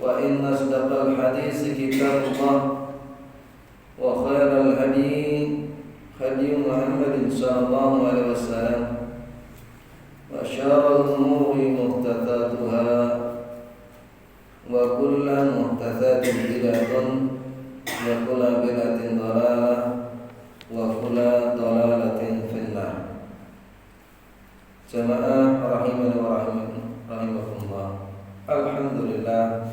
فإن أصدق الحديث كتاب الله وخير الهدي هدي محمد صلى الله عليه وسلم وشر الأمور محدثاتها وكل محدثات بدعة وكل بدعة ضلالة وكل ضلالة في النار. Jamaah rahimani wa rahimakumullah. Alhamdulillah.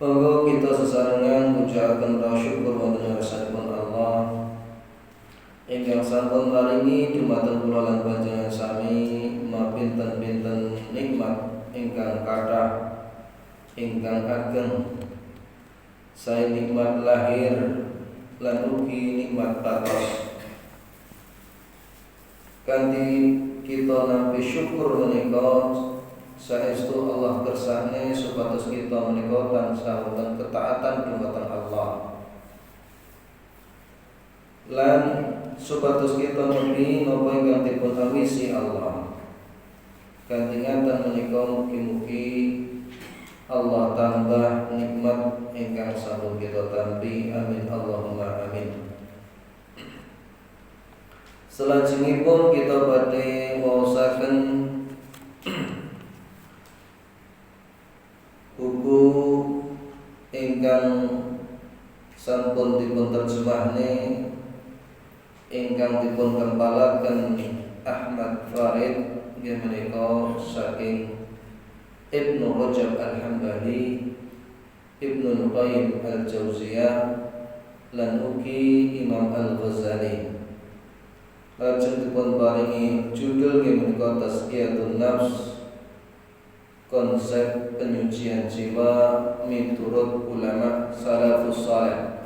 Monggo kita sesarengan ngucapkeun syukur wonten ngarsanipun Allah ingkang sampun maringi dumateng kula lan panjenengan sami mapinten-pinten nikmat ingkang kathah ingkang ageng. Sae nikmat lahir lan ugi nikmat batos. Kanthi kita nampi syukur menika saestu Allah kersane supados kita menika tansah wonten ketaatan dumateng Allah. Lan supados kita nampi napa ingkang dipun awisi Allah. Kanthi ngaten menika mugi-mugi Allah tambah nikmat ingkang sampun kita tampi. Amin Allahumma amin. Selajengipun kita badhe waosaken buku ingkang sampun dipun terjemahne ingkang dipun kempalaken Ahmad Farid inggih menika saking Ibnu Rajab Al-Hambali, Ibnu Qayyim Al-Jauziyah lan ugi Imam Al-Ghazali. Lajeng dipun paringi judul menika Tazkiyatun Nafs, konsep penyucian jiwa miturut ulama salafus saleh.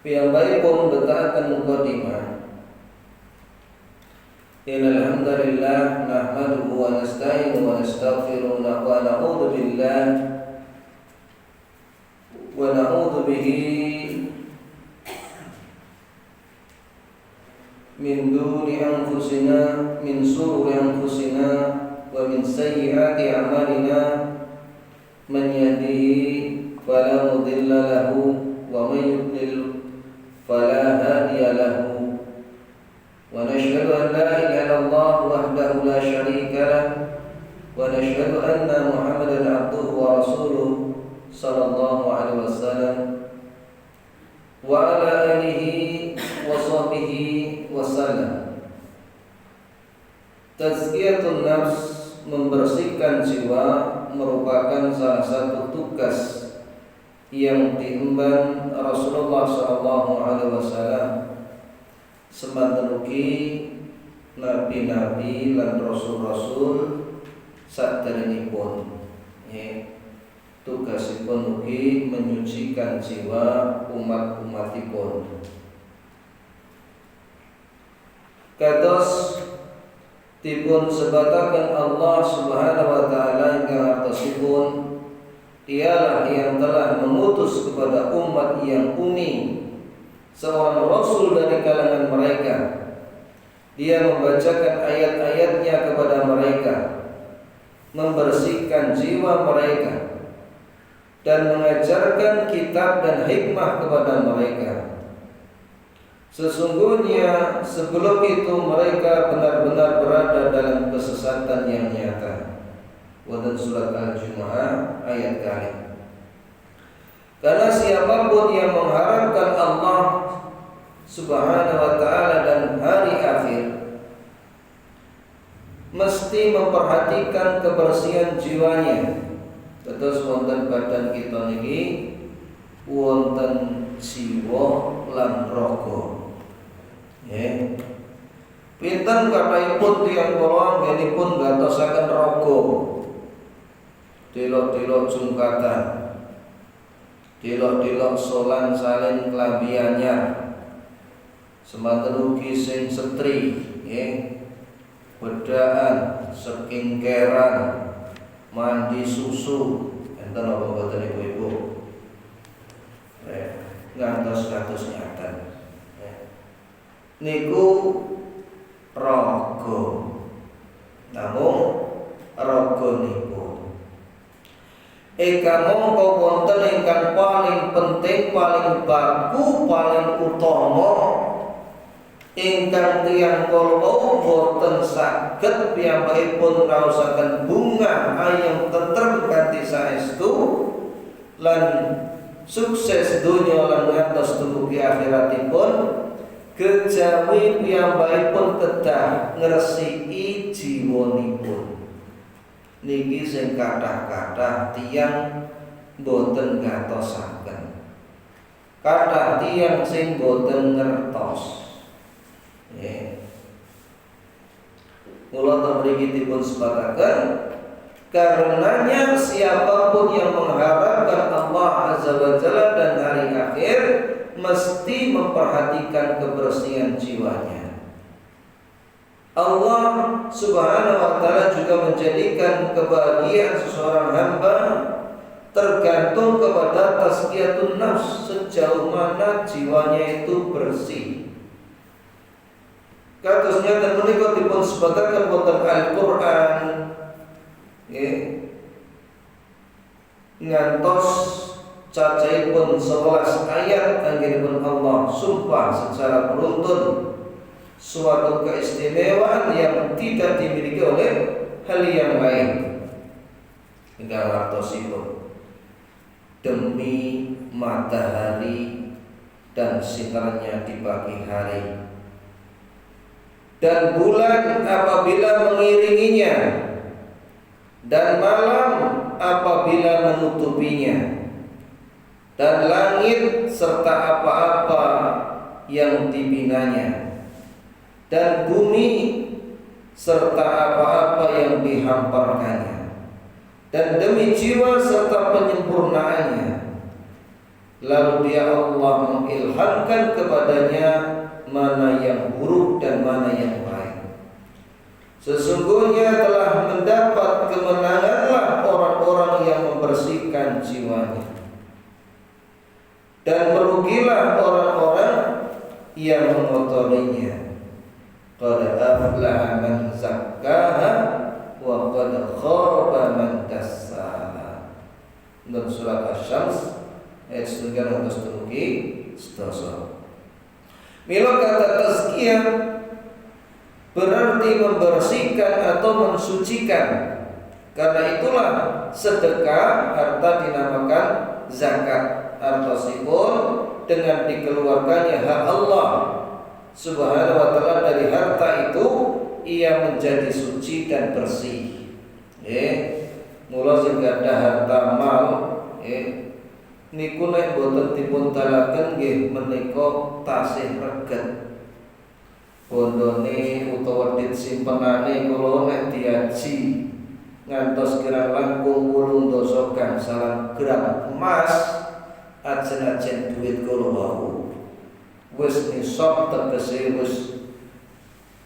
Piyambakipun betahaken mukadimah. Innal hamdalillah nahmaduhu wa nasta'inu wa nastaghfiruh wa na'udzu bihi min duri anfusina min sururi anfusina wa min sayyiati a'malina man yahdihi fala mudilla lahu wa man yudlil fala hadiya lahu wa nashhadu an la ilaha illallah wahdahu la syarika lah wa nashhadu anna Muhammadan abduhu wa rasuluh sallallahu alaihi wasallam wa ala alihi wa sahbihi wasallam. Tazkiyatun nafs, membersihkan jiwa, merupakan salah satu tugas yang diemban Rasulullah sallallahu alaihi wasallam semanten ugi nabi-nabi lan rasul-rasul saderengipun. Tugasipun ugi menyucikan jiwa umat-umatipun. Kados dipun sebataken Allah Subhanahu wa taala ingkang artosipun Dialah yang telah mengutus kepada umat yang umi seorang rasul dari kalangan mereka. Dia membacakan ayat-ayatnya kepada mereka, membersihkan jiwa mereka, dan mengajarkan kitab dan hikmah kepada mereka. Sesungguhnya sebelum itu mereka benar-benar berada dalam kesesatan yang nyata. Wonten surat Al-Jumu'ah ayat kali. Karena siapapun yang mengharapkan Allah Subhanahu wa ta'ala dan hari akhir mesti memperhatikan kebersihan jiwanya. Terus wonten badan kita niki wonten jiwa lan raga. Nggih. Pinten kathahipun tiyang kula anggenipun gatosaken raga. Delok-delok jungkatan. Delok-delok solan salin klambi anyar. Semanten ugi sing setri, nggih. Bedaan, sekingkeran, mandi susu, enten apa mboten ibu-ibu? Ngantos-ngantos nyatan. Niku raga. eka mongko wonten ingkang paling penting, paling baku, paling utama ingkang tiyang kala boten saged piyambakipun raosaken bunga ayam tentrem kanthi saestu lan sukses donya lan ngantos dumugi akhiratipun kejawi piyambakipun kedah ngresiki jiwanipun. Niki sing kathah-kathah tiyang boten ngatosaken, kathah tiyang sing boten ngertos. Mula mriki dipun sebataken karenanya siapapun yang mengharapkan Allah Azza wa Jalla dan hari akhir mesti memperhatikan kebersihan jiwanya. Allah Subhanahu wa taala juga menjadikan kebahagiaan seseorang hamba tergantung kepada tazkiyatun nafs, sejauh mana jiwanya itu bersih. Katusnya dan menika dipun sebataken wonten Al-Qur'an ngantos cacahipun 11 ayat anggenipun Allah sumpah secara beruntun suatu keistimewaan yang tidak dimiliki oleh hal yang lain. Hingga wartosipun demi matahari dan sinarnya di pagi hari dan bulan apabila mengiringinya dan malam apabila menutupinya dan langit serta apa-apa yang dibinanya dan bumi serta apa-apa yang dihamparkannya dan demi jiwa serta penyempurnaannya. Lalu dia Allah mengilhamkan kepadanya mana yang buruk dan mana yang baik. Sesungguhnya telah mendapat kemenanganlah orang-orang yang membersihkan jiwanya, dan merugilah orang-orang yang mengotorinya. Qad aflaha man zakkaha wa qad khaba man dassaha. Dalam surat Asy-Syams ayat 9 sedasa. Mila kata tazkiyah berarti membersihkan atau mensucikan. Karena itulah sedekah harta dinamakan zakat. Artosipun dengan dikeluarkannya hak Allah Subhanahu wa taala dari harta itu, ia menjadi suci dan bersih. Mula sing gadah harta mal niku nek boten dipun talaken nggih menika tasih reget. Bondone utawa dit simpenane kula nek diaji ngantos kirang langkung 8 gangsalan gram emas ajen-ajen duit kula wau wis nisab tegese wis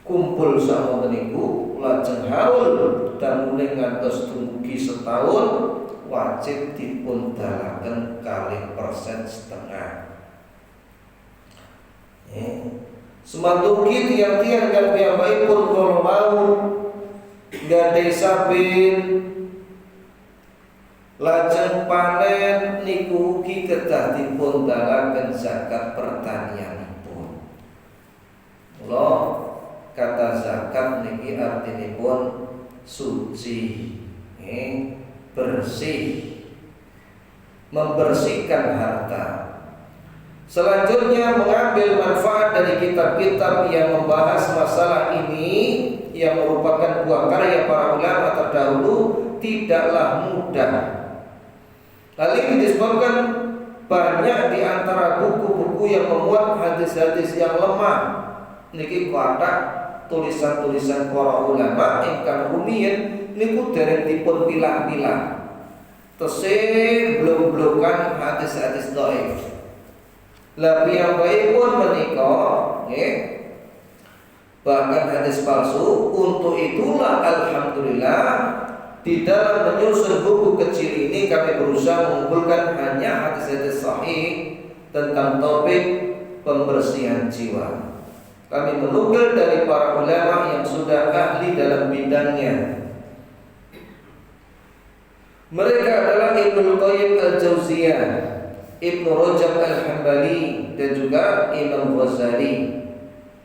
kumpul samonten niku lajeng haul dan mulai ngantos dumugi setahun wajib dipun dalaken 2,5%. Semantuki tiang-tiang kang piyambakipun kala wau gadai sabin lajeng panen niku ugi kedah dipun dalaken zakat pertanianipun. Mula kata zakat niki artinipun suci, bersih, membersihkan harta. Selanjutnya mengambil manfaat dari kitab-kitab yang membahas masalah ini yang merupakan buah karya para ulama terdahulu tidaklah mudah. Hal ini disebabkan banyak di antara buku-buku yang memuat hadis-hadis yang lemah. Niki kathah tulisan-tulisan para ulama ingkang rumiyin niku dereng dipun pilah-pilah. Tesih blok-blokan hadis-hadis dhaif. Lah piyambakipun menika bahkan hadis palsu. Untuk itulah alhamdulillah di dalam menyusun buku kecil ini kami berusaha mengumpulkan hanya hadis-hadis sahih tentang topik pembersihan jiwa. Kami menukil dari para ulama yang sudah ahli dalam bidangnya. Mereka adalah Ibnu Ibnu Qayyim Al-Jauziyah, Ibnu Rajab Al-Hambali, dan juga Imam Ghazali.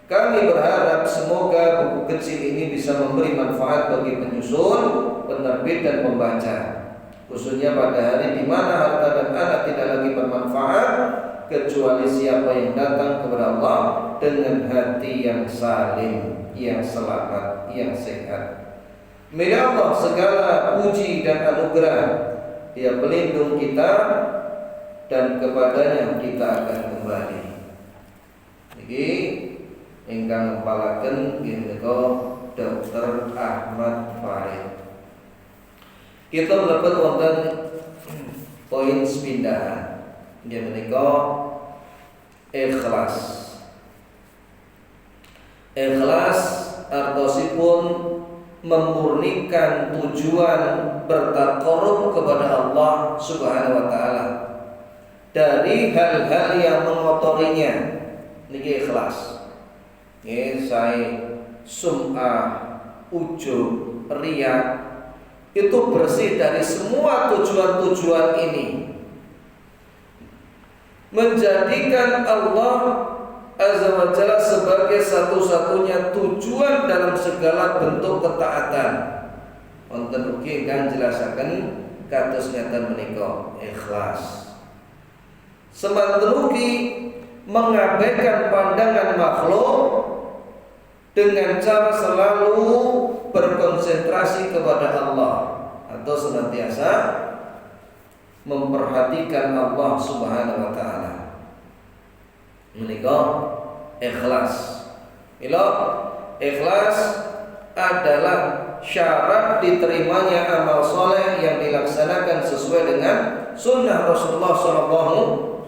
Kami berharap semoga buku kecil ini bisa memberi manfaat bagi penyusun, penerbit, dan pembaca, khususnya pada hari di mana harta dan anak tidak lagi bermanfaat kecuali siapa yang datang kepada Allah dengan hati yang salim, yang selamat, yang sehat. Milik Allah segala puji dan anugerah. Dia pelindung kita dan kepadanya kita akan kembali. Jadi ingkang ngepalaken nggih menika Dr. Ahmad Farid. Kita mlebet wonten poin sepindahan. Nggih menika ikhlas. Ikhlas artosipun memurnikan tujuan bertaqarrub kepada Allah Subhanahu wa taala dari hal-hal yang mengotorinya. Niki ikhlas. Saya sum'ah, ujub, riya itu bersih dari semua tujuan-tujuan ini, menjadikan Allah Azza wa Jalla sebagai satu-satunya tujuan dalam segala bentuk ketaatan. Wonten ugi ingkang jelasaken kados ngeten menika ikhlas. Semanten ugi mengabaikan pandangan makhluk dengan cara selalu berkonsentrasi kepada Allah atau senantiasa memperhatikan Allah Subhanahu wa taala. Menika ikhlas. Ikhlas adalah syarat diterimanya amal soleh yang dilaksanakan sesuai dengan sunnah Rasulullah Sallallahu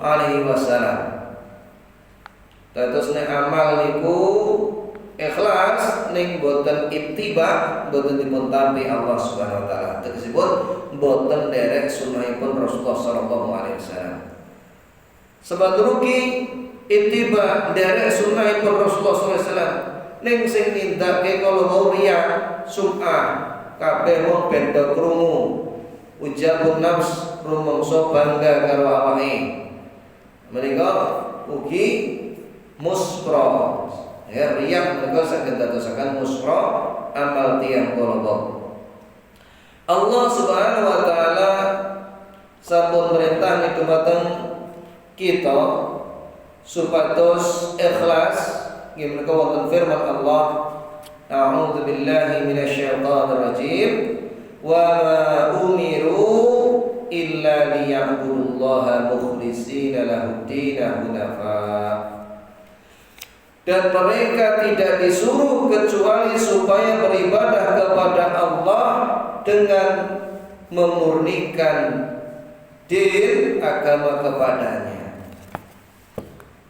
Alaihi Wasallam. Dados nek amal niku ikhlas ning boten ittiba, boten dipun tampi Allah Subhanahu wa taala. Tegesipun boten derek sunnahipun Rasulullah sallallahu alaihi wasallam. Sebab rugi ittiba derek sunnahipun Rasulullah sallallahu alaihi wasallam ning sing nindakake kala wau riya, sum'ah, kabeh wong ben krungu, ujabun nafs, rumangsa bangga karo awake. Menika ugi muspro. Ya, riya menika saged dadosaken muspro amal tiyang kala. Allah Subhanahu wa taala sampun merintah ning dumateng kita supados ikhlas. Nggih menika wonten firman Allah, A'udzu billahi minasyaitonir rajim. Wa ma umiru illa liya'budullaha mukhlishina lahud-din hunafa. Dan mereka tidak disuruh kecuali supaya beribadah kepada Allah dengan memurnikan din agama kepadanya.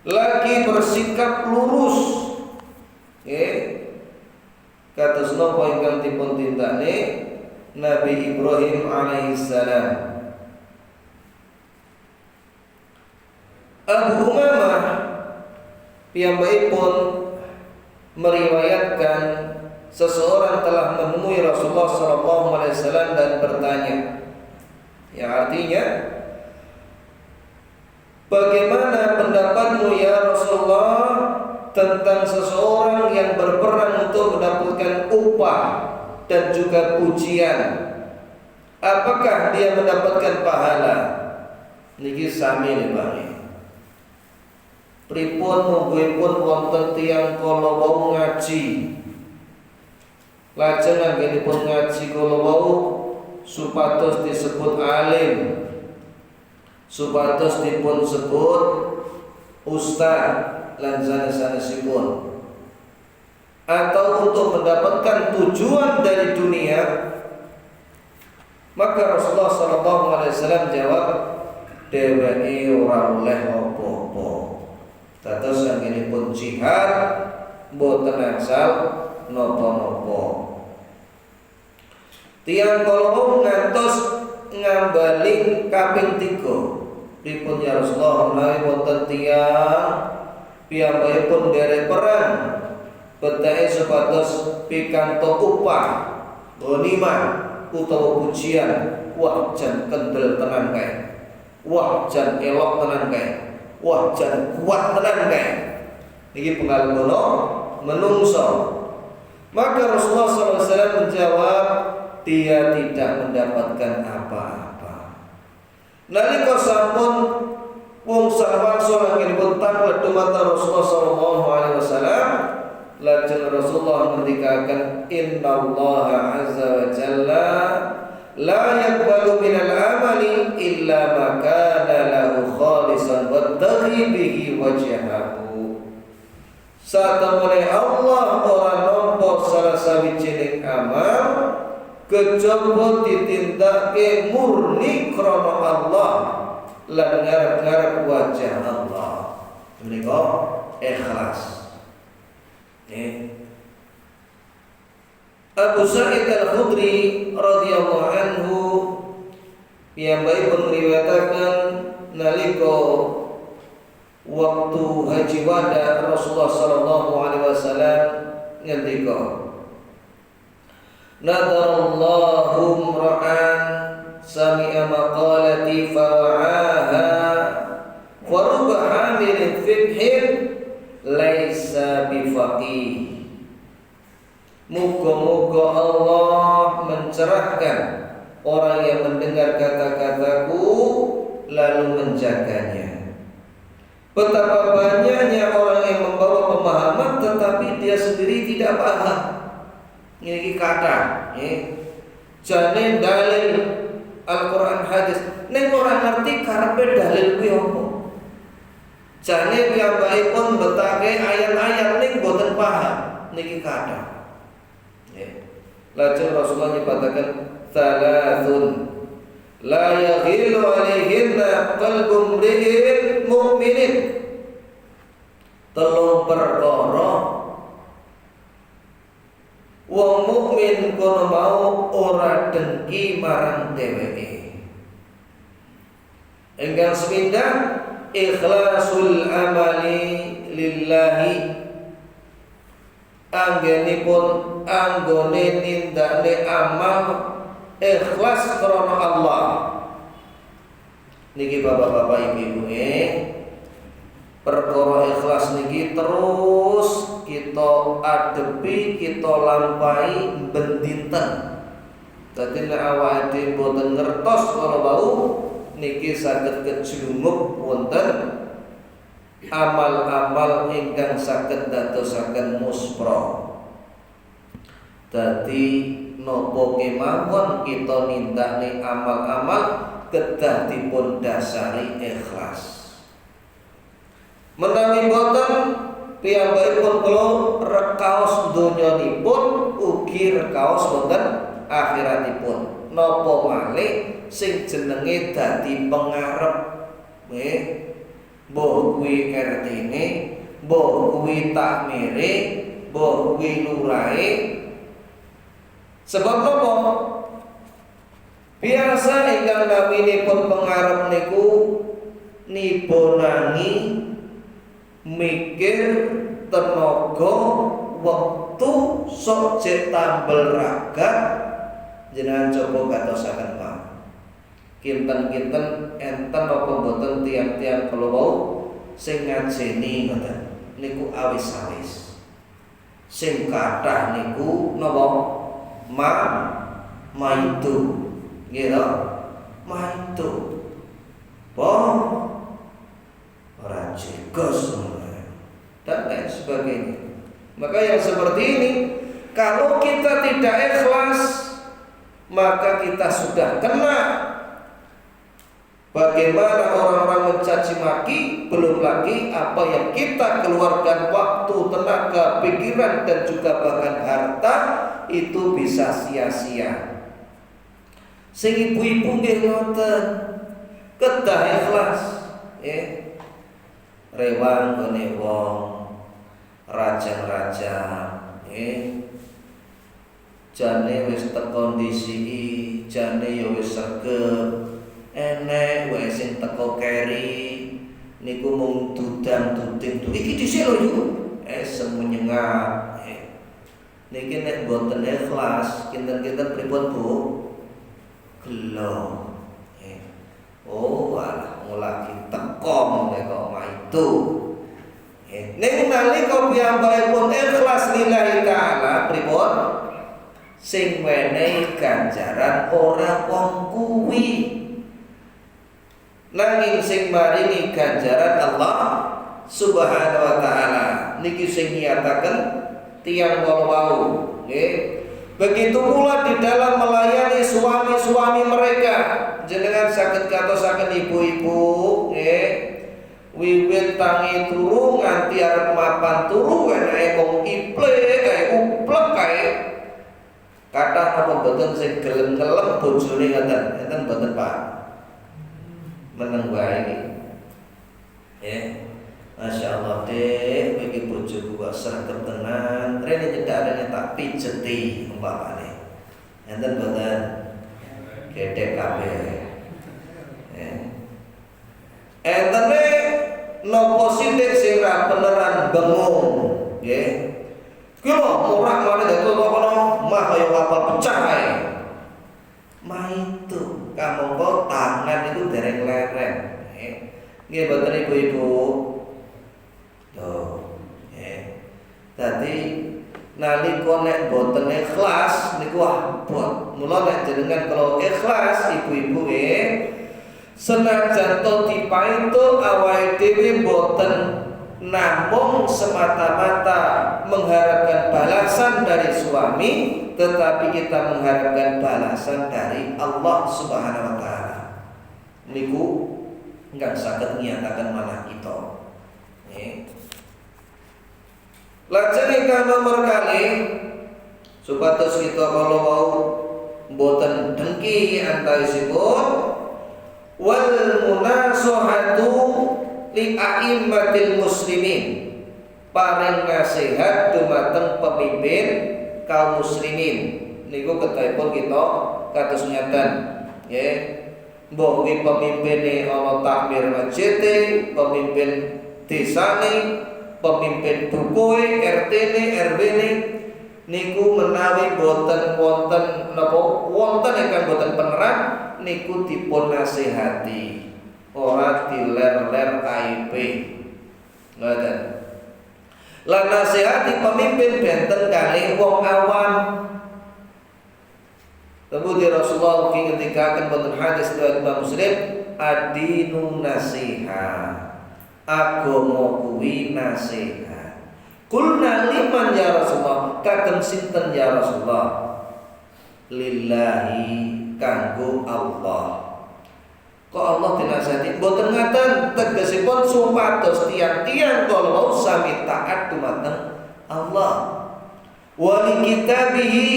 Lagi bersikap lurus. Kados napa ingkang dipun tindakne Nabi Ibrahim alaihissalam. Abu Umamah piyambakipun meriwayatkan seseorang telah menemui Rasulullah SAW dan bertanya, yang artinya, bagaimana pendapatmu ya Rasulullah tentang seseorang yang berperang untuk mendapatkan upah dan juga pujian? Apakah dia mendapatkan pahala? Niki sami niki. Pripun mungguhipun wonten tiyang kala wau ngaji. Lajeng anggenipun ngaji kala wau supados disebut alim, supados dipun sebut ustaz lan sanes-sanesipun, atau untuk mendapatkan tujuan dari dunia, maka Rasulullah SAW jawab, dheweke ora oleh apa-apa. Dados anggenipun jihad boten angsal napa-napa. Tiyang kala ngantos ngambaling kaping 3. Pripun ya Rasulullah menawi wonten tiyang piyambakipun derek perang bedhae supados pikantuk upah, ghanimah utawa pujian, wah jan kendel tenan kae, wah jan elok tenan kae, wah jan kuat tenan kae. Niki pengalgono menungso. Maka Rasulullah SAW menjawab, dia tidak mendapatkan apa-apa. Nalika sampun wong samangsa anggenipun taklet dumateng Rasulullah sallallahu alaihi wasallam, lajeng Rasulullah ngendikaken, innallaha azza wa jalla la yaqbalu minal amali illa ma kana lahu khalisan wattaqi bihi wajhahu. Satemene Allah ora nampa salah sawijining amal kejaba ditindakake murni krana Allah lan ngarep-ngarep wajah Allah. Menika ikhlas. Abu Sa'id Al-Khudri radhiyallahu anhu piyambakipun ngriwayataken nalika waktu haji wada Rasulullah sallallahu alaihi wasallam ngendika, nadarallahu imra'an sami'a maqalati fawa'aha wa rubba hamilin fiqhin laisa bifaqih. Moga-moga Allah mencerahkan orang yang mendengar kata-kataku lalu menjaganya. Betapa banyaknya orang yang membawa pemahaman tetapi dia sendiri tidak paham. Ini kata, jane dalil Al-Quran hadis, ning ora ngerti karepe dalil kuwi apa. Jane piyambakipun betake ayat-ayat ning boten paham niki kata. Lajeng Rasulullah nyebataken thalathun la yaghillu alaihinna qalbun mri'in mu'minin. Telung perkara wong mukmin kono mau ora dengki marang dheweke. Enggal semindah ikhlasul amali lillahi. Anggenipun anggone nindakne amal ikhlas krana Allah. Niki bapak-bapak ibu-ibu perkara ikhlas niki terus kita adepi, kita lampahi ben dinten. Dadi nek awake dhewe boten ngertos kala wau niki saged kejlumuk wonten amal-amal ingkang saged dadosaken muspra. Dadi napa kemawon kita nindakne amal-amal kedah dipun dasari ikhlas. Menawi boten piyambakipun kula rekaos donyanipun ugi rekaos wonten akhiratipun. Napa malih sing jenenge dadi pengarep nggih. Mbok kuwi RT-ne, mbok kuwi takmire, mbok kuwi lurahe. Sebab napa? Biasa ingkang naminipun pengarep niku nibonangi mikir tenaga wektu sok jek tambel ragat jenengan coba katosaken Pak. Kinten-kinten enten apa mboten tiang-tiang kala wau sing ngajeni ngoten niku awis-awis. Sing kathah niku napa? Maitu. Nggih to? Maitu. Ora jegos dan lain sebagainya. Maka yang seperti ini kalau kita tidak ikhlas maka kita sudah kena. Bagaimana orang-orang mencaci maki, belum lagi apa yang kita keluarkan waktu, tenaga, pikiran dan juga bahkan harta itu bisa sia-sia. Sing ibu-ibu nggih ngoten, kedah ikhlas, rewang gone wong, raja-raja, jane wis teko ndisiki, jane ya wis sregep. Enek wae sing teko keri niku mung dudang-duding iki dhisik lho yo semenyengat. Niki nek boten ikhlas kinten-kinten pripun Bu? belum. Oh, alah lagi teko menika omah itu. Ning nalika piyambakipun ikhlas lillahi taala pripun? Sing wenehi ganjaran ora wong kuwi. Nanging sing maringi ganjaran Allah Subhanahu wa taala. Niki sing nyataken tiyang wau nggih. Begitu pula di dalam melayani suami-suami mereka, jenengan saged katosaken ibu-ibu nggih, wiwit tangi turu nganti arep mapan turu enake wong iplek kae uplek kae. Kathah apa boten sing gelem ngelem bojone ngoten, enten boten Pak. Meneng wae iki. Masya Allah deh, bagi bojoku kok sergap tenan. Rene nyedarane tak pijeti umpamane. Enten boten gedhe kabeh. Entene nopo sithik sing ra beneran bengung, nggih. Ki lho murah mare dadi kono mah kaya kapal pecah ae. Mah itu kamangka tangan itu dereng lereng. Nggih boten ibu-ibu. Tadi nalika nek boten ikhlas niku abot. Mula nek jenengan kalau ikhlas ibu-ibu senajan to dipaito awake dhewe boten namung semata-mata mengharapkan balasan dari suami, tetapi kita mengharapkan balasan dari Allah Subhanahu wa taala. Niku enggak saged nyatakan manah kita. Lajeng ingkang nomor kalih supados kita kalau mau boten dengki antawisipun wal munasahatu li a'immatil muslimin, paring nasihat dumateng pemimpin kaum muslimin. Niku ketahipun kita kados ngaten nggih. Mbok kuwi pemimpine ana takmir masjid, pemimpin desane, pemimpin dukuhe, RT-ne, RW-ne niku menawi boten wonten napa wonten ingkang boten penerang niku dipun nasihati, ora diler-ler KIP. Ngoten. Lan nasihati pemimpin benten kalih wong awam. Kemudian Rasulullah ketika akan boten hadis riwayat Imam Muslim, adinu nasihat. Agama kuwi nasihat. Kulna liman ya Rasulullah, kagem sinten ya Rasulullah? Lillahi, kanggo Allah. Kok Allah dinasihati? Boten ngaten, tegesipun supados tiyang-tiyang kala sami taat dumateng Allah. Wa li kitabihi,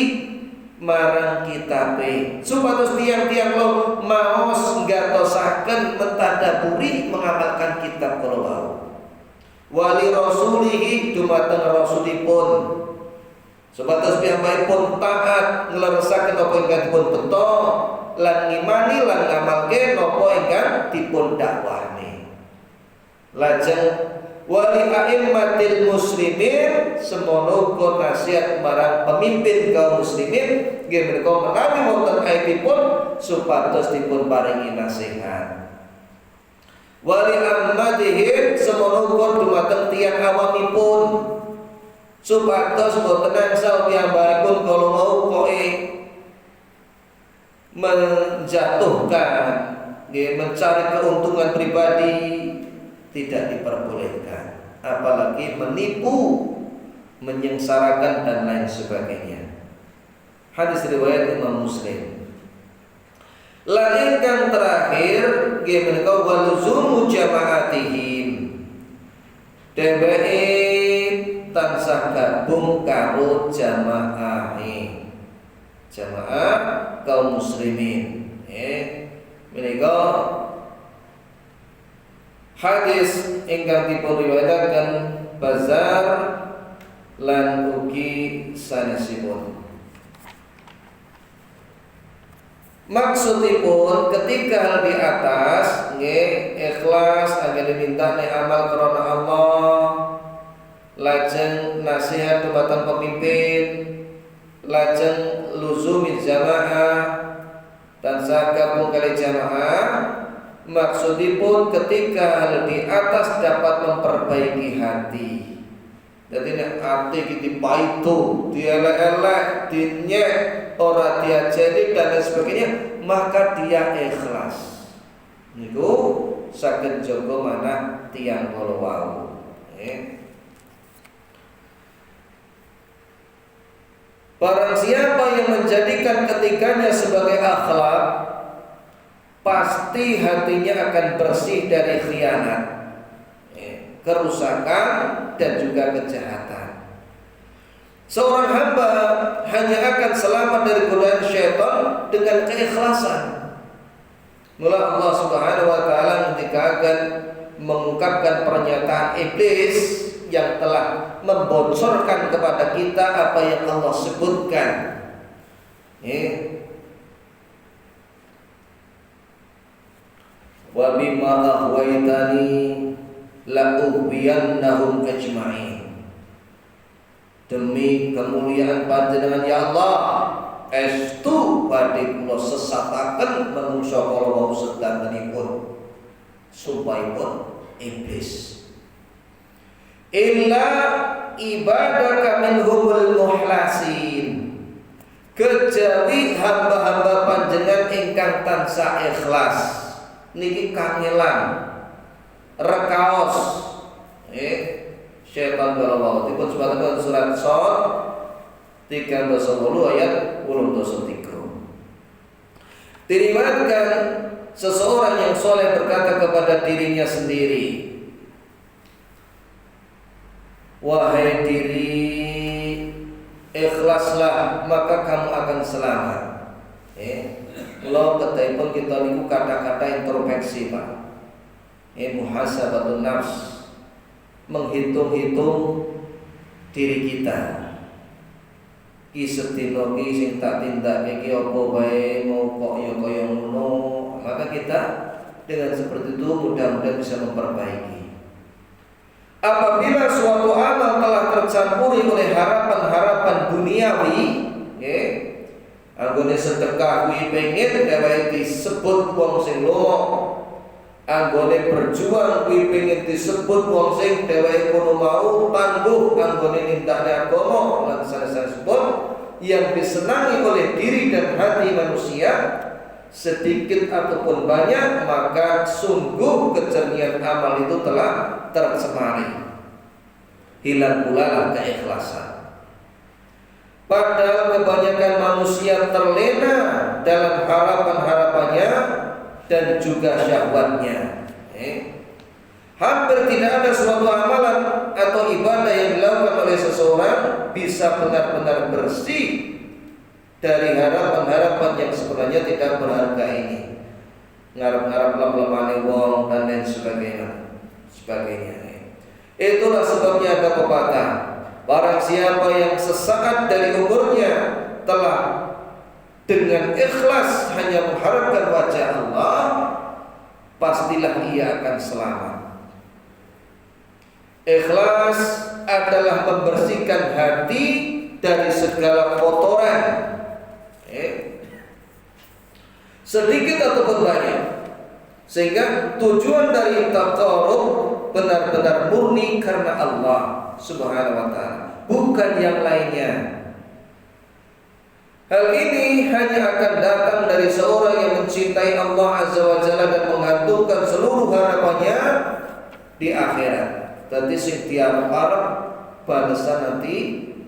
marang kitabe, supados tiang-tiang lo maos nggatosaken mentadaburi mengamalkan kitab kala wau. Wali rasulihi dumateng rasulipun, supados piyambakipun taat ngleresaken apa ingkang dipun beto lan ngimani lan ngamalke napa ingkang dipun dakwahne. Lajeng wali a'immatil muslimin, semono uga nasihat marang pemimpin kaum muslimin nggih menika menawi wonten aibipun supados dipun paringi nasihat. Wali ammadihim, semono uga dumateng tiyang awamipun supados boten angsal piyambakipun kala wau koe menjatuhkan nggih mencari keuntungan pribadi, tidak diperbolehkan, apalagi menipu, menyengsarakan dan lain sebagainya. Hadis riwayat Imam Muslim. Lan ingkang terakhir nggih menika waluzumu jamaatihim, dheweke tansah gabung karo jamaahe, jamaah kaum muslimin. Menika hadis ingkang dipun riwayataken Bazar lan ugi sanesipun. Maksudipun ketika hal di atas nggih ikhlas anggen dimintane amal karena Allah, lajeng nasihat dumateng pemimpin, lajeng luzumi jamaah, tansah gabung kali jamaah maksudipun ketika hal di atas dapat memperbaiki hati. Jadi nek ati iki dipaitu, dielek-elek, dinyek, ora diajeni dan lain sebagainya, maka dia ikhlas. Niku saged jaga manah tiyang kala wau. Barang siapa yang menjadikan ketiganya sebagai akhlak, pasti hatinya akan bersih dari khianat, kerusakan dan juga kejahatan. Seorang hamba hanya akan selamat dari godaan syaitan dengan keikhlasan. Mula Allah Subhanahu wa taala ketika akan mengungkapkan pernyataan iblis yang telah membocorkan kepada kita apa yang Allah sebutkan. Wa bima aghwaytani la ughwiyannahum ajma'in. Demi kemuliaan panjenengan ya Allah, estu badhe kula sesataken manungsa kala wau sedantenipun sumpahipun iblis. Illa ibadaka minhumul muhlasin, kejawi hamba-hamba panjenengan ingkang tansah ikhlas. Niki kangelan rekaos syaitan balawau dipun sebataken surat Shad 38 ayat 83. Diriwayatkan seseorang yang soleh berkata kepada dirinya sendiri, wahai diri, ikhlaslah maka kamu akan selamat. Kalau ketepun kita niku kata-kata introspeksi Pak. Muhasabatun nafs, menghitung-hitung diri kita. Ki sedina ki sing tak tindake iki apa wae, mau kok ya kaya ngono. Maka kita dengan seperti itu mudah-mudahan bisa memperbaiki. Apabila suatu amal telah tercampuri oleh harapan-harapan duniawi, anggone sedekah kuwi pengen dheweke disebut wong sing lomo, anggone berjuang kuwi pengen disebut wong sing dheweke kono mau tangguh anggone nindakne agama lan sanes-sanesipun yang disenangi oleh diri dan hati manusia sedikit ataupun banyak, maka sungguh kejernihan amal itu telah tercemari. Hilang pula lah keikhlasan. Padahal kebanyakan manusia terlena dalam harapan-harapannya dan juga syahwatnya. Hampir tidak ada suatu amalan atau ibadah yang dilakukan oleh seseorang bisa benar-benar bersih dari harapan-harapan yang sebenarnya tidak berharga ini. Ngarep-ngarep lemah-lemane wong dan lain sebagainya. Itulah sebabnya ada pepatah, barang siapa yang sesaat dari umurnya telah dengan ikhlas hanya mengharapkan wajah Allah, pastilah ia akan selamat. Ikhlas adalah membersihkan hati dari segala kotoran, sedikit ataupun banyak, sehingga tujuan dari taqarrub benar-benar murni karena Allah Subhanahu wa taala, bukan yang lainnya. Hal ini hanya akan datang dari seorang yang mencintai Allah Azza wa Jalla dan menggantungkan seluruh harapannya di akhirat. Tadi sing diarep-arep balasan nanti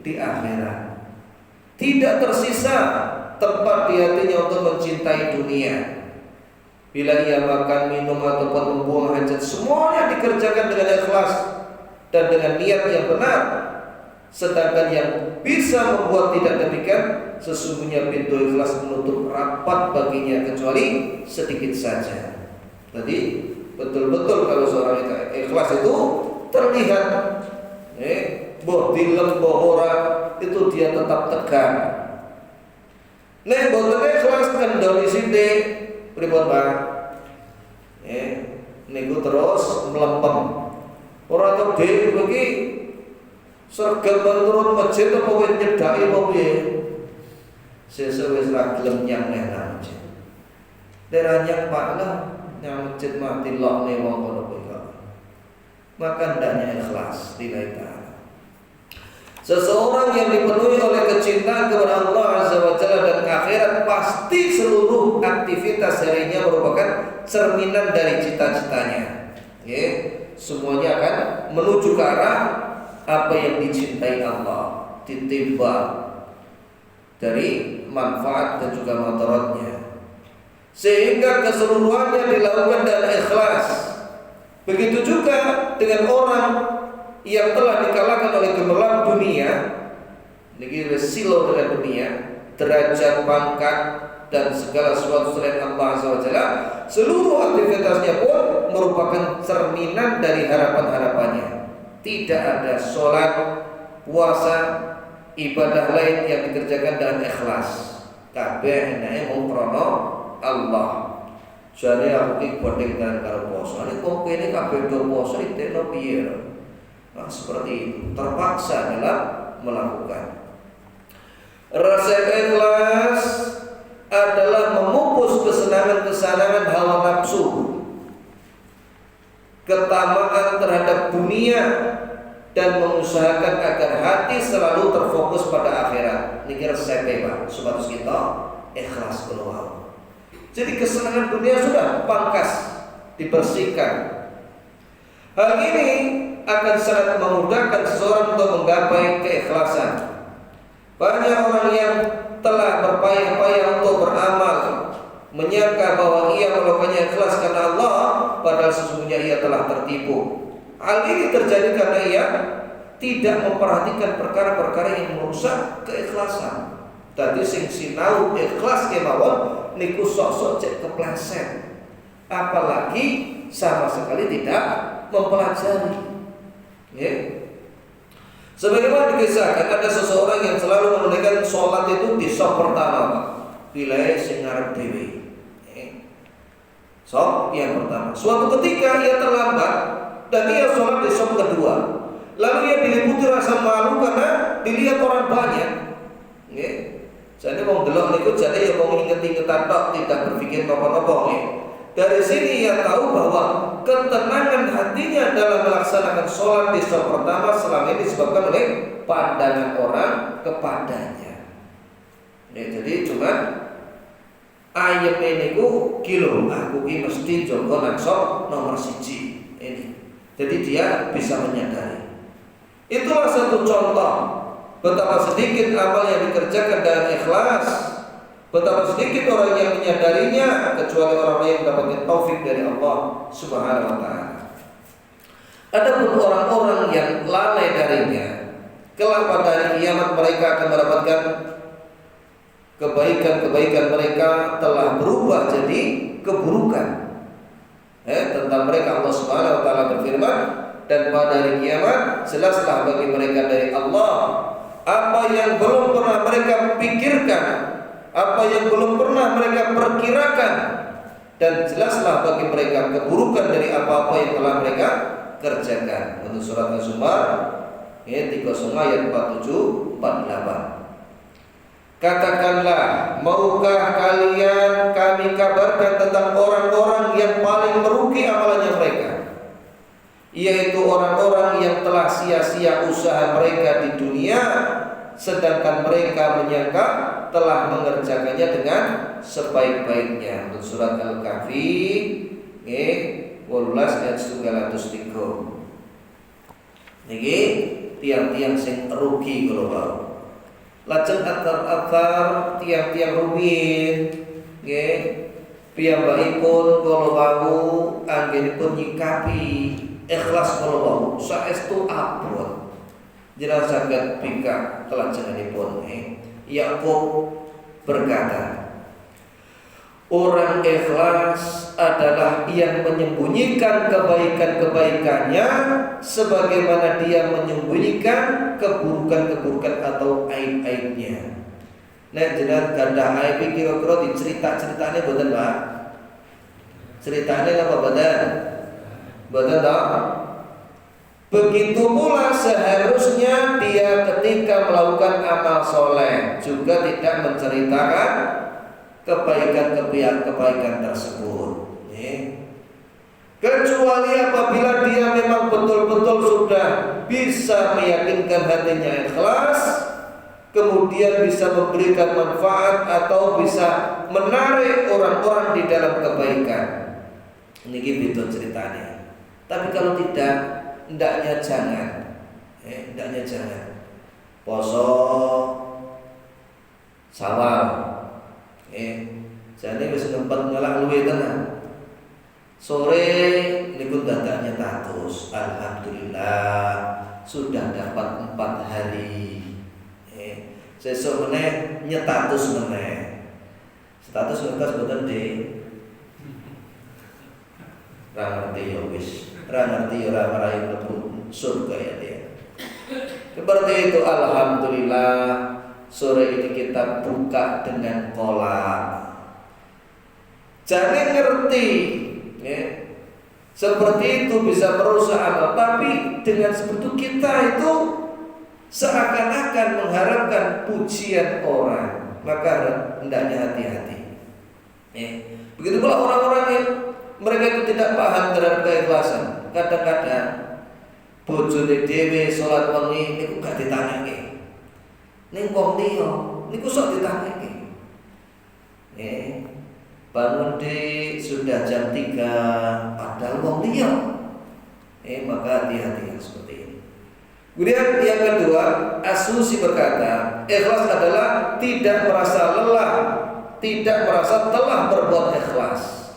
di akhirat. Tidak tersisa tempat di hatinya untuk mencintai dunia. Bila ia makan, minum ataupun membuang hajat, semuanya dikerjakan dengan ikhlas dan dengan niat yang benar. Sedangkan yang bisa membuat tidak demikian, sesungguhnya pintu ikhlas menutup rapat baginya kecuali sedikit saja. Jadi betul-betul kalau seorang ikhlas itu terlihat, boh dilem boh ora, itu dia tetap tegar. Nek boten ikhlas kendali sithik pripun Pak? Niku terus melempem. Ora tau dhewe iki sergap turun masjid apa wis nyedaki apa piye? Sesuk wis ra gelem nyang nang masjid. Daerahnya Pak lah, yang masjid mati loh nih wong kono kuwi. Maka hendaknya ikhlas lillahi ta'ala. Seseorang yang dipenuhi oleh kecintaan kepada Allah Azza wa Jalla dan akhirat, pasti seluruh aktivitas harinya merupakan cerminan dari cita-citanya. Semuanya akan menuju ke arah apa yang dicintai Allah, ditimbang dari manfaat dan juga mudaratnya, sehingga keseluruhannya dilakukan dengan ikhlas. Begitu juga dengan orang yang telah dikalahkan oleh gemerlap dunia, ini silau dengan dunia, derajat, pangkat, dan segala sesuatu selain Allah Azza wa Jalla, seluruh aktivitasnya pun merupakan cerminan dari harapan-harapannya. Tidak ada sholat, puasa, ibadah lain yang dikerjakan dengan ikhlas. Kabeh nek mung krana Allah. Jane aku iki bodheng dengan karo poso. Nek kok kene kabeh do poso itekno piye? Nah, seperti itu, terpaksa dalam melakukan. Rasa ikhlas adalah memupus kesenangan-kesenangan hawa nafsu, ketamaan terhadap dunia, dan mengusahakan agar hati selalu terfokus pada akhirat. Niki resepnya Pak, supados kita ikhlas keluar. Jadi kesenangan dunia sudah pangkas, dibersihkan. Hal ini akan sangat memudahkan seseorang untuk menggapai keikhlasan. Banyak orang yang telah berpayah-payah untuk beramal, menyangka bahwa ia melakukannya ikhlas karena Allah, padahal sesungguhnya ia telah tertipu. Hal ini terjadi karena ia tidak memperhatikan perkara-perkara yang merusak keikhlasan. Tadi sing sinau ikhlas kemawon niku sok-sok cek kepleset, apalagi sama sekali tidak mempelajari. Sebagaimana dikisahkan, ada seseorang yang selalu menunaikan sholat itu di saf pertama, wilayah sing ngarep dhewe. Saf yang pertama. Suatu ketika ia terlambat dan ia sholat di saf kedua. Lalu ia diliputi rasa malu karena dilihat orang banyak. Jadi wong delok niku jadi ya wong inget-ingetan tok, tidak berpikir apa-apa. Dari sini ia tahu bahwa ketenangan hatinya dalam melaksanakan sholat di saf pertama selama ini disebabkan oleh pandangan orang kepadanya. Jadi cuma ayat ini ku kilo aku ini mesti jogo nang saf nomor 1 ini. Jadi dia bisa menyadari. Itulah satu contoh betapa sedikit amal yang dikerjakan dengan ikhlas, betapa sedikit orang yang menyadarinya, kecuali orang yang mendapatkan taufik dari Allah Subhanahu wa ta'ala. Adapun orang-orang yang lalai darinya, kelak pada hari kiamat mereka akan mendapatkan kebaikan-kebaikan mereka telah berubah jadi keburukan. Tentang mereka Allah Subhanahu wa ta'ala berfirman, dan pada hari kiamat jelaslah bagi mereka dari Allah apa yang belum pernah mereka pikirkan, apa yang belum pernah mereka perkirakan, dan jelaslah bagi mereka keburukan dari apa-apa yang telah mereka kerjakan. Untuk surat Az-Zumar 30 ayat 47-48. Katakanlah, maukah kalian kami kabarkan tentang orang-orang yang paling merugi amalannya mereka, yaitu orang-orang yang telah sia-sia usaha mereka di dunia, sedangkan mereka menyangka telah mengerjakannya dengan sebaik-baiknya. Untuk surat Al-Kahfi 18 ayat 103. Niki tiang-tiang sing rugi kalau bau. Lajeng atar-atar tiang-tiang rumiyin nggih piyambakipun kalau bau anggenipun nyikapi ikhlas kalau bau saestu abot jenengan saged bingkang kelajenganipun. Yakub berkata, orang ikhlas adalah yang menyembunyikan kebaikan-kebaikannya sebagaimana dia menyembunyikan keburukan-keburukan atau aib-aibnya. Nek jenengan gadah aib kira-kira dicerita-ceritane boten, Pak? Ceritane apa boten? Boten toh? Begitu pula seharusnya dia ketika melakukan amal soleh juga tidak menceritakan kebaikan tersebut. Kecuali apabila dia memang betul-betul sudah bisa meyakinkan hatinya ikhlas, kemudian bisa memberikan manfaat atau bisa menarik orang-orang di dalam kebaikan. Ini gitu ceritanya. Tapi kalau tidak, hendaknya jangan. Hendaknya jangan. Poso Sawal. Jadi wis ngempet ngelak luwe tenan. Sore niku dadaknya tatus. Alhamdulillah sudah dapat 4 hari. Sesuk meneh nyetatus meneh. Status ngetes boten de. Ra ngerti ya wis. Ra ngerti ora marai mlebu surga ya dia. Seperti itu, alhamdulillah sore ini kita buka dengan kolak. Jangan ngerti seperti itu bisa merusak amal, tapi dengan seperti itu kita itu seakan-akan mengharapkan pujian orang, maka hendaknya hati-hati. Begitu pula orang-orang yang mereka itu tidak paham terhadap keikhlasan. Kadang-kadang bojone dhewe salat wengi niku gak ditangake. Ning wong liya niku sok ditangake. Bangun sudah jam 3 padahal wong liya. Maka hati-hati seperti ini. Kemudian yang kedua, As-Susi berkata, ikhlas adalah tidak merasa lelah, tidak merasa telah berbuat ikhlas.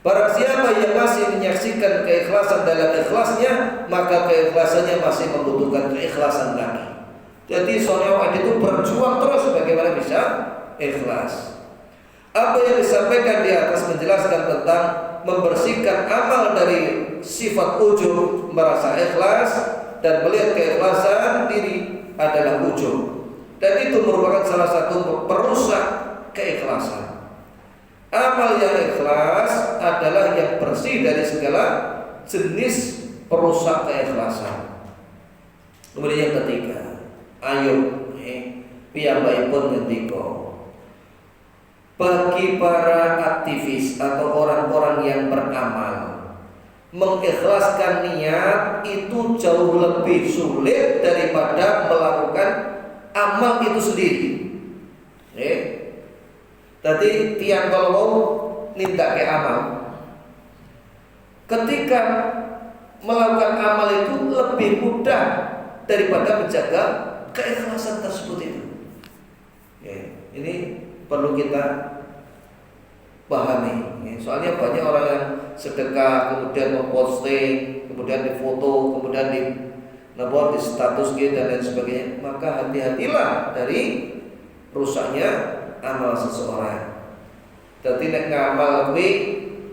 Barang siapa yang masih menyaksikan keikhlasan dalam ikhlasnya, maka keikhlasannya masih membutuhkan keikhlasan lagi. Jadi seorang itu berjuang terus bagaimana bisa ikhlas. Apa yang disampaikan di atas menjelaskan tentang membersihkan amal dari sifat ujub, merasa ikhlas dan melihat keikhlasan diri adalah ujub. Dan itu merupakan salah satu perusak keikhlasan. Amal yang ikhlas adalah yang bersih dari segala jenis perusak keikhlasan. Kemudian yang ketiga, Ayub piyambakipun ngendika, bagi para aktivis atau orang-orang yang beramal, mengikhlaskan niat itu jauh lebih sulit daripada melakukan amal itu sendiri. Tadi tiang kalau mau nindak ke amal, ketika melakukan amal itu lebih mudah daripada menjaga keikhlasan tersebut itu. Ini perlu kita pahami. Soalnya banyak orang yang sedekah kemudian memposting, kemudian difoto, kemudian di status dan lain sebagainya. Maka hati-hatilah dari rusaknya amal seseorang. Dadi nek ngamal kuwi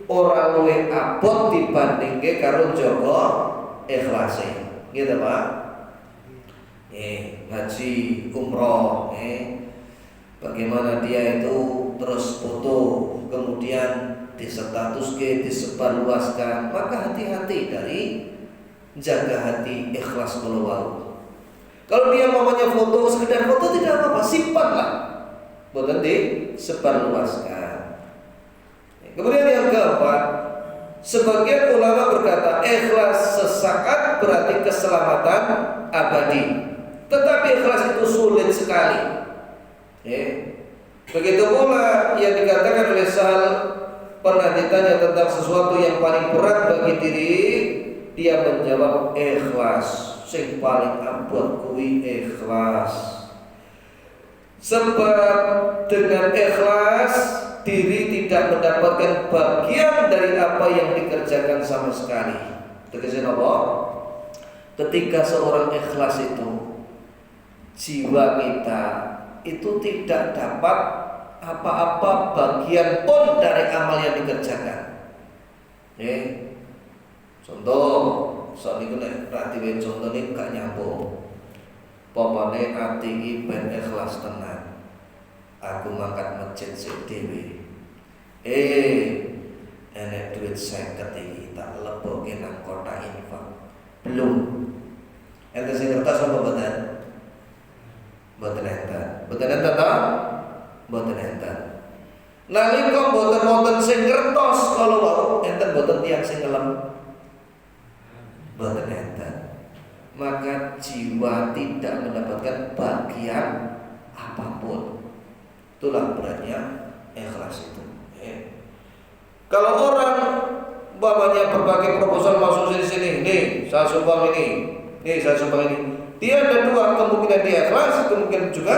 ora luwih abot dibandingke karo njaga ikhlase. Gitu, Pak. Haji, umroh, bagaimana dia itu terus foto, kemudian disestatuske, disebarluaskan. Maka hati-hati dari jaga hati ikhlas kalau dia mamanya foto, sekedar foto tidak apa-apa, simpanlah. Boten disebarluaskan. Kemudian yang keempat, sebagian ulama berkata ikhlas sesaat berarti keselamatan abadi. Tetapi ikhlas itu sulit sekali. Begitu pula yang dikatakan oleh Sahal, pernah ditanya tentang sesuatu yang paling berat bagi diri, dia menjawab ikhlas. Sing paling abot kuwi ikhlas. Sebab dengan ikhlas diri tidak mendapatkan bagian dari apa yang dikerjakan sama sekali. Tegasnya apa? Ketika seorang ikhlas itu, jiwa kita itu tidak dapat apa-apa bagian pun dari amal yang dikerjakan. Contoh, soal ini nek ratiwe contoh ini gak nyambung. Pomane ati iki ben ikhlas tenan. Aku mangkat masjid sik dhewe. Enek duit 50 iki tak lebokke nang kotak infak. Belum. Ente sing kertas apa mboten? Mboten enten. Mboten enten ta? Mboten enten. Nalika boten-boten sing ngertos kalau wau enten boten tiyang sing ngelem. Boten enten. Maka jiwa tidak mendapatkan bagian apapun. Itulah beratnya ikhlas itu. Kalau orang umpamanya berbagai proposal masuk sini, nih saya sumbang ini, saya sumbang ini. Dia ada dua, kemungkinan dia ikhlas, kemungkinan juga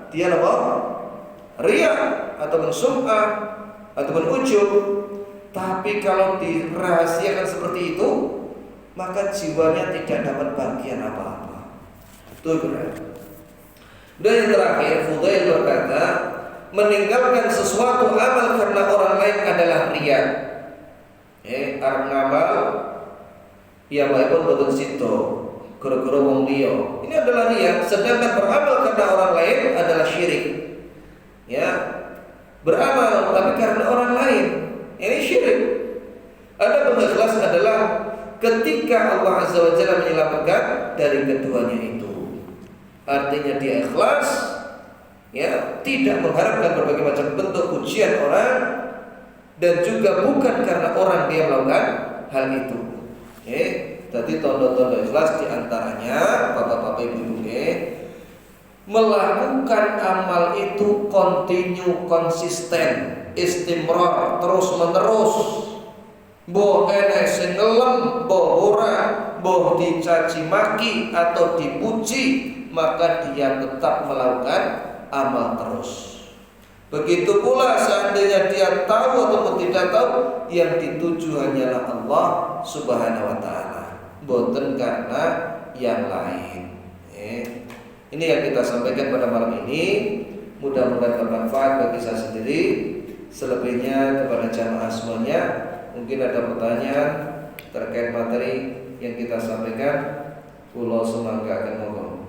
dia apa? Riya ataupun sum'ah ataupun ujub. Tapi kalau dirahasiakan seperti itu, maka jiwanya tidak dapat bagian apa-apa. Itu berat. Dan yang terakhir, Fudail berkata, meninggalkan sesuatu amal karena orang lain adalah riya. Arep ngamal ya baik pun boten sito, gara-gara wong liya. Ini adalah riya, sedangkan beramal karena orang lain adalah syirik. Ya, beramal tapi karena orang lain, ini syirik. Ada ikhlas adalah ketika Allah Azza wa Jalla menyelamatkan dari keduanya itu. Artinya dia ikhlas, ya, tidak mengharapkan berbagai macam bentuk pujian orang, dan juga bukan karena orang dia melakukan hal itu. Jadi tondo-tondo ikhlas diantaranya bapak-bapak ibu-ibu, melakukan amal itu kontinu, konsisten, istimrar, terus menerus. Boh enek sing ngelem, boh ora, boh dicaci maki atau dipuji, maka dia tetap melakukan amal terus. Begitu pula seandainya dia tahu ataupun tidak tahu, yang dituju hanyalah Allah Subhanahu wa taala, boten karena yang lain. Ini yang kita sampaikan pada malam ini. Mudah-mudahan bermanfaat bagi saya sendiri. Selebihnya kepada jamaah semuanya, mungkin ada pertanyaan terkait materi yang kita sampaikan. Kula sumangga akan ngomong.